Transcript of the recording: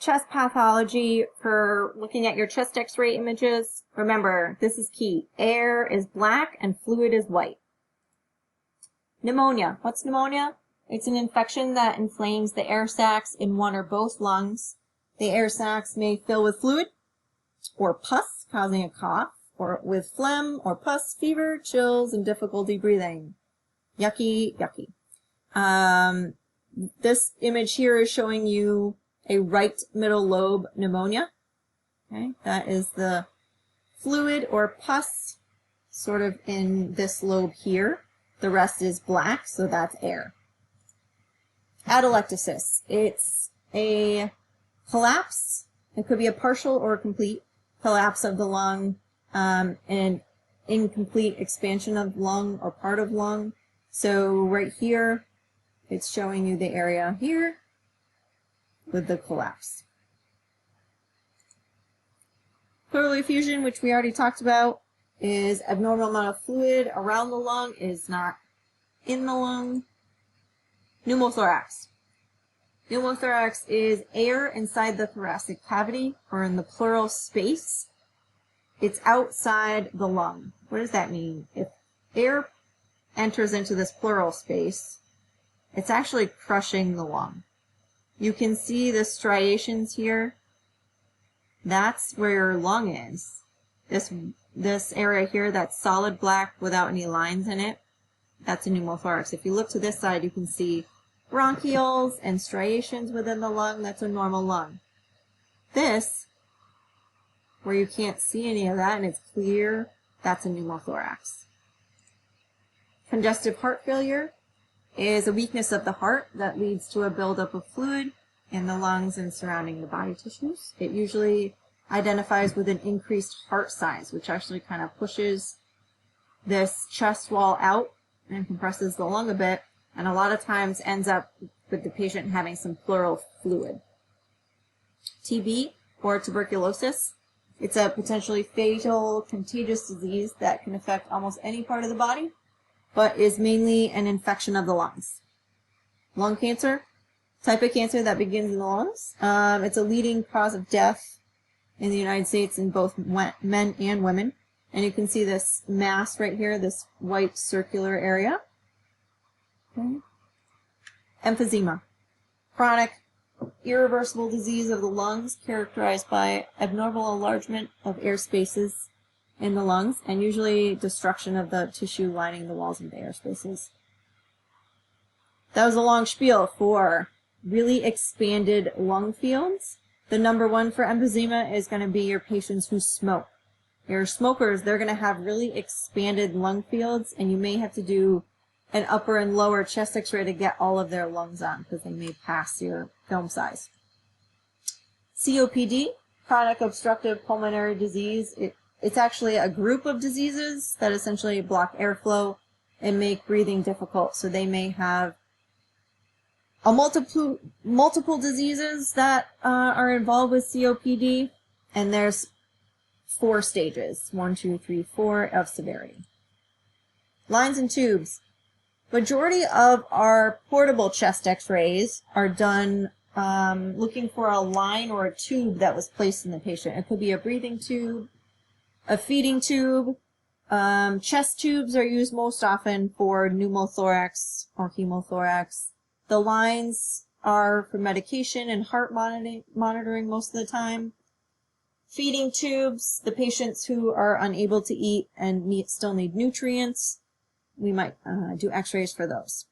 chest pathology for looking at your chest x-ray images. Remember, this is key. Air is black and fluid is white. Pneumonia. What's pneumonia? It's an infection that inflames the air sacs in one or both lungs. The air sacs may fill with fluid or pus, causing a cough, or with phlegm or pus, fever, chills, and difficulty breathing. Yucky, yucky. This image here is showing you a right middle lobe pneumonia. Okay, that is the fluid or pus sort of in this lobe here. The rest is black, so that's air. Atelectasis. It's a collapse. It could be a partial or a complete collapse of the lung, and incomplete expansion of lung or part of lung. So right here, it's showing you the area here with the collapse. Pleural effusion, which we already talked about, is abnormal amount of fluid around the lung, is not in the lung. Pneumothorax. Pneumothorax is air inside the thoracic cavity or in the pleural space. It's outside the lung. What does that mean? If air enters into this pleural space, it's actually crushing the lung. You can see the striations here. That's where your lung is. This area here that's solid black without any lines in it, that's a pneumothorax. If you look to this side, you can see bronchioles and striations within the lung. That's a normal lung. This, where you can't see any of that and it's clear, that's a pneumothorax. Congestive heart failure is a weakness of the heart that leads to a buildup of fluid in the lungs and surrounding the body tissues. It usually identifies with an increased heart size, which actually kind of pushes this chest wall out and compresses the lung a bit, and a lot of times ends up with the patient having some pleural fluid. TB, or tuberculosis, it's a potentially fatal, contagious disease that can affect almost any part of the body, but is mainly an infection of the lungs. Lung cancer, type of cancer that begins in the lungs. It's a leading cause of death in the United States in both men and women. And you can see this mass right here, this white circular area. Okay. Emphysema, chronic, irreversible disease of the lungs characterized by abnormal enlargement of air spaces in the lungs and usually destruction of the tissue lining the walls of the air spaces. That was a long spiel for really expanded lung fields. The number one for emphysema is going to be your patients who smoke. Your smokers, they're going to have really expanded lung fields, and you may have to do an upper and lower chest x-ray to get all of their lungs on because they may pass your film size. COPD, chronic obstructive pulmonary disease. It's actually a group of diseases that essentially block airflow and make breathing difficult. So they may have multiple diseases that are involved with COPD, and there's 4 stages, 1, 2, 3, 4 of severity. Lines and tubes. Majority of our portable chest x-rays are done looking for a line or a tube that was placed in the patient. It could be a breathing tube, a feeding tube. Chest tubes are used most often for pneumothorax or hemothorax. The lines are for medication and heart monitoring most of the time. Feeding tubes, the patients who are unable to eat and still need nutrients, we might do x-rays for those.